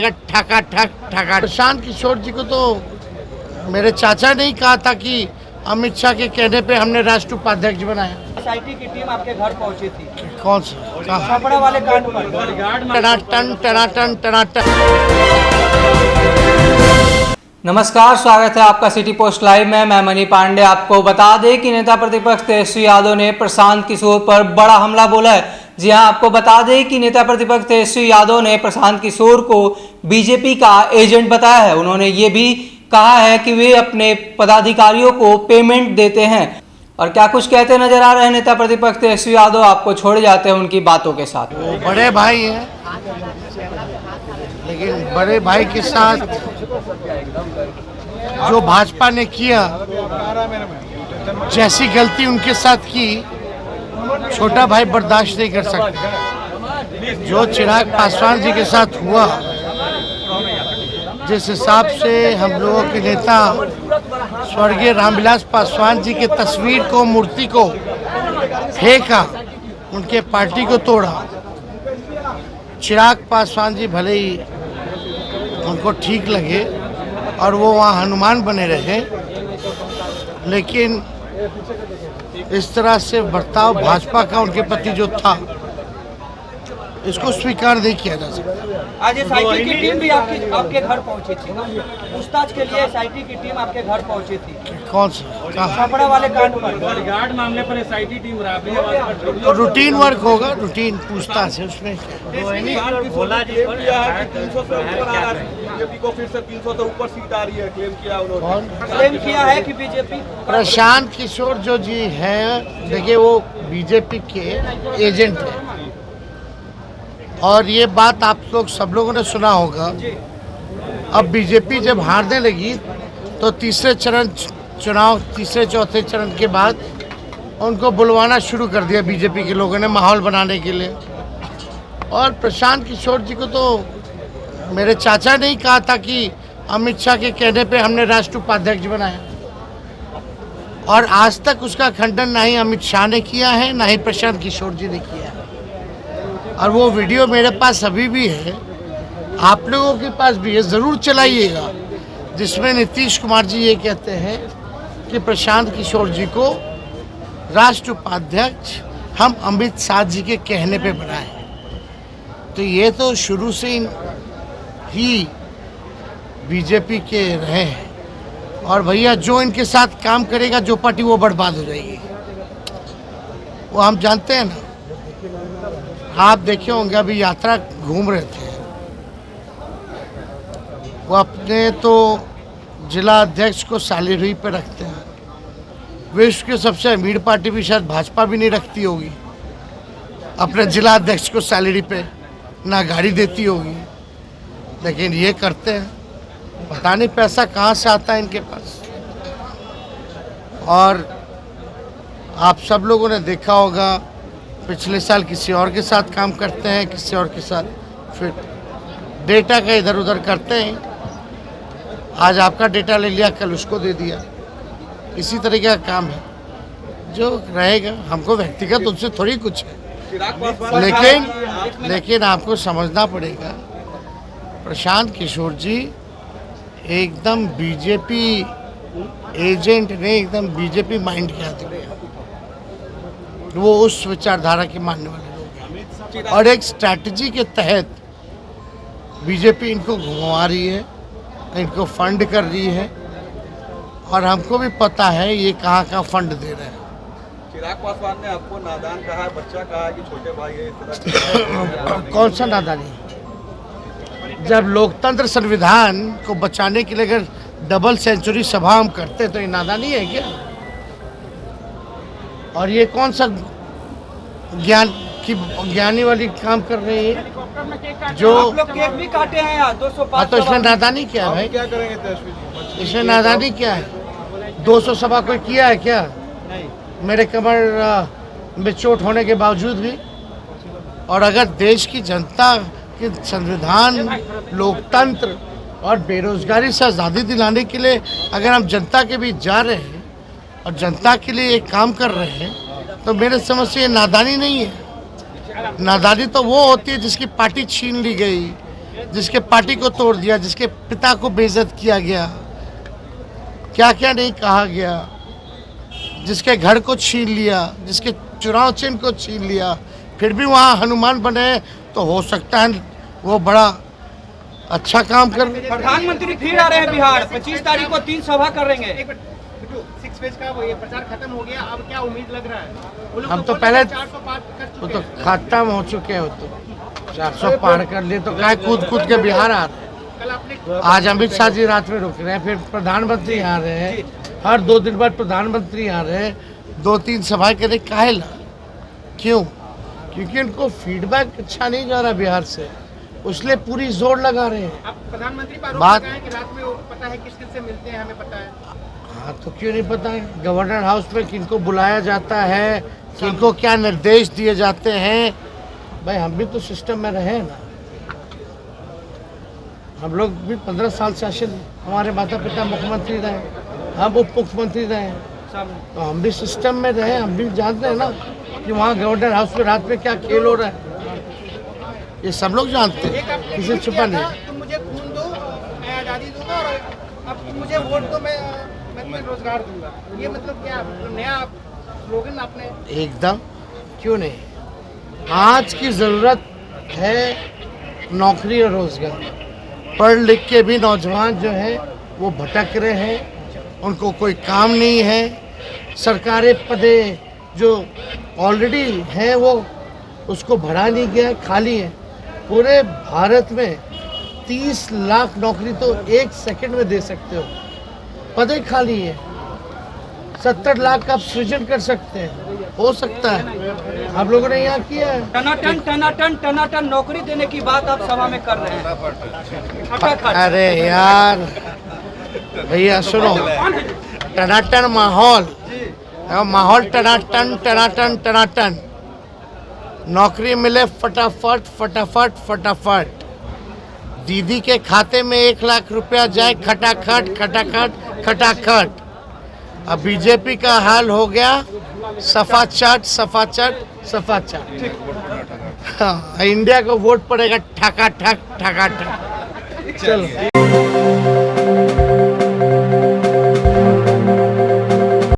ठका ठक ठका। प्रशांत किशोर जी को तो मेरे चाचा ने ही कहा था कि अमित शाह के कहने पे हमने राष्ट्रीय उपाध्यक्ष बनाया। एसआईटी की टीम आपके घर पहुंची थी। कौन सा? छपरा वाले कांड पर। टनाटन टनाटन टनाटन। नमस्कार, स्वागत है आपका सिटी पोस्ट लाइव में। मैं मनी पांडे। आपको बता दें कि नेता प्रतिपक्ष तेजस्वी यादव ने प्रशांत किशोर पर बड़ा हमला बोला है। जी हां, आपको बता दें कि नेता प्रतिपक्ष तेजस्वी यादव ने प्रशांत किशोर को बीजेपी का एजेंट बताया है। उन्होंने ये भी कहा है कि वे अपने पदाधिकारियों को पेमेंट देते हैं। और क्या कुछ कहते नजर आ रहे हैं नेता प्रतिपक्ष तेजस्वी यादव, आपको छोड़े जाते हैं उनकी बातों के साथ। वो बड़े भाई हैं, लेकिन बड़े भाई के साथ जो भाजपा ने किया, जैसी गलती उनके साथ की, छोटा भाई बर्दाश्त नहीं कर सकता। जो चिराग पासवान जी के साथ हुआ, जिस हिसाब से हम लोगों के नेता स्वर्गीय रामविलास पासवान जी की तस्वीर को, मूर्ति को फेंका, उनके पार्टी को तोड़ा। चिराग पासवान जी भले ही उनको ठीक लगे और वो वहाँ हनुमान बने रहे, लेकिन इस तरह से बर्ताव भाजपा का उनके प्रति जो था, इसको स्वीकार नहीं किया जा सकता। आज एसआईटी की टीम भी आपके घर पहुंची थी। पूछताछ के लिए एसआईटी की टीम आपके घर पहुंची थी। कौन सा? छपरा वाले कांड पर। बॉडीगार्ड मामले पर एसआईटी टीम तो रूटीन वर्क होगा, रूटीन पूछताछ है उसमें। भोला जी है कि 300 से ऊपर आ रहा है, बीजेपी को फिर से 300 से ऊपर सीट आ रही है, क्लेम किया उन्होंने। क्लेम किया है कि बीजेपी। प्रशांत किशोर जो जी हैं, देखिए वो बीजेपी के एजेंट हैं, और ये बात आप लोग सब लोगों ने सुना होगा। अब बीजेपी जब हारने लगी तो तीसरे चौथे चरण के बाद उनको बुलवाना शुरू कर दिया बीजेपी के लोगों ने, माहौल बनाने के लिए। और प्रशांत किशोर जी को तो मेरे चाचा ने ही कहा था कि अमित शाह के कहने पे हमने राष्ट्रीय उपाध्यक्ष बनाया, और आज तक उसका खंडन ना ही अमित शाह ने किया है, ना ही प्रशांत किशोर जी ने किया है। और वो वीडियो मेरे पास अभी भी है, आप लोगों के पास भी है, ज़रूर चलाइएगा, जिसमें नीतीश कुमार जी ये कहते हैं कि प्रशांत किशोर जी को राष्ट्रीय उपाध्यक्ष हम अमित शाह जी के कहने पे बनाए। तो ये तो शुरू से ही बीजेपी के रहे हैं, और भैया जो इनके साथ काम करेगा, जो पार्टी, वो बर्बाद हो जाएगी। वो हम जानते हैं ना। आप देखे होंगे, अभी यात्रा घूम रहे थे, वो अपने तो जिला अध्यक्ष को सैलरी पे रखते हैं। विश्व की सबसे अमीर पार्टी भी शायद भाजपा भी नहीं रखती होगी अपने जिला अध्यक्ष को सैलरी पे, ना गाड़ी देती होगी, लेकिन ये करते हैं। पता नहीं पैसा कहाँ से आता है इनके पास। और आप सब लोगों ने देखा होगा, पिछले साल किसी और के साथ काम करते हैं, किसी और के साथ फिर डेटा का इधर उधर करते हैं। आज आपका डेटा ले लिया, कल उसको दे दिया। इसी तरीके का काम है जो रहेगा। हमको व्यक्तिगत उनसे थोड़ी कुछ है, लेकिन आपको समझना पड़ेगा, प्रशांत किशोर जी एकदम बीजेपी एजेंट ने, एकदम बीजेपी माइंड के आदमी है। वो उस विचारधारा के मानने वाले लोग हैं, और एक स्ट्रैटेजी के तहत बीजेपी इनको घुमा रही है, इनको फंड कर रही है, और हमको भी पता है ये कहाँ का फंड दे रहे हैं। चिराग पासवान ने आपको नादान कहा है, बच्चा कहा है कि छोटे भाई है, इस तरह कौन सा नादानी? जब लोकतंत्र संविधान को बचाने के लिए अगर डबल सेंचुरी सभा हम करते तो ये नादानी है क्या? और ये कौन सा ज्ञानी वाली काम कर रही है जो आप लोग केक भी काटे हैं यार, 205। तो इसमें नादानी क्या है भाई? क्या करेंगे तेजस्वी जी? इसमें नादानी क्या है? 200 सभा कोई किया है क्या? नहीं। मेरे कमर में चोट होने के बावजूद भी। और अगर देश की जनता के संविधान, लोकतंत्र और बेरोजगारी से आज़ादी दिलाने के लिए अगर हम जनता के बीच जा रहे हैं और जनता के लिए एक काम कर रहे हैं, तो मेरे समझ से ये नादानी नहीं है। नादानी तो वो होती है जिसकी पार्टी छीन ली गई, जिसके पार्टी को तोड़ दिया, जिसके पिता को बेइज्जत किया गया, क्या क्या नहीं कहा गया, जिसके घर को छीन लिया, जिसके चुनाव चिन्ह को छीन लिया, फिर भी वहाँ हनुमान बने, तो हो सकता है वो बड़ा अच्छा काम कर। प्रधानमंत्री फिर आ रहे हैं बिहार, 25 तारीख को 3 सभा करेंगे। 6 फेज का वो ये प्रचार खत्म हो गया, अब क्या उम्मीद लग रहा है? हम तो पहले वो तो खत्म हो चुके हो, तो 400 पार कर लिए, तो क्या कूद कूद के बिहार आ रहे हैं। आज अमित शाह जी रात में रुक रहे हैं, फिर प्रधानमंत्री आ रहे हैं, हर 2 दिन बाद प्रधानमंत्री आ रहे हैं, 2-3 सभा करे काहे ला? क्यों? क्योंकि उनको फीडबैक अच्छा नहीं जा रहा बिहार से, उसलिए पूरी जोर लगा रहे हैं। अब प्रधानमंत्री पर आरोप बात- लगाए कि रात में वो पता है किस किस से मिलते हैं, हमें पता है। हाँ, तो क्यों नहीं पता है? गवर्नर हाउस में किनको बुलाया जाता है, किनको क्या निर्देश दिए जाते हैं। भाई हम भी तो सिस्टम में रहे ना, हम लोग भी 15 साल शासन, हमारे माता पिता मुख्यमंत्री रहे, हम उप मुख्यमंत्री रहे, तो हम भी सिस्टम में रहे, हम भी जानते हैं ना कि वहाँ गवर्नर हाउस में रात में क्या खेल हो रहा है। ये सब लोग जानते एक हैं, आपने किसी ट्वीट छुपा किया नहीं। था, तुम मुझे खून दो, मैं आज़ादी दूंगा, और अब तुम मुझे वोट दो, मैं तुम्हें रोजगार दूंगा। ये मतलब क्या, मतलब नया स्लोगन आपने? एकदम, क्यों नहीं। आज की ज़रूरत है नौकरी और रोज़गार। पढ़ लिख के भी नौजवान जो है वो भटक रहे हैं, उनको कोई काम नहीं है। सरकारी पदे जो ऑलरेडी हैं वो उसको भरा नहीं गया है, खाली है। पूरे भारत में 30 लाख नौकरी तो 1 सेकंड में दे सकते हो, पदे खाली है। 70 लाख का आप सृजन कर सकते हैं, हो सकता है। आप लोगों ने यहाँ किया है। टनाटन नौकरी देने की बात आप सभा में कर रहे हैं। खटाखट। अरे यार भैया सुनो, टनाटन माहौल, माहौल टनाटन टनाटन टनाटन, नौकरी मिले फटाफट फटाफट फटाफट, दीदी के खाते में 1 लाख रुपया जाए खटाखट खटाखट खटाखट। अब बीजेपी का हाल हो गया सफा चट सफा चट सफा चट। हाँ, इंडिया को वोट पड़ेगा ठका ठक ठका ठक। चलो।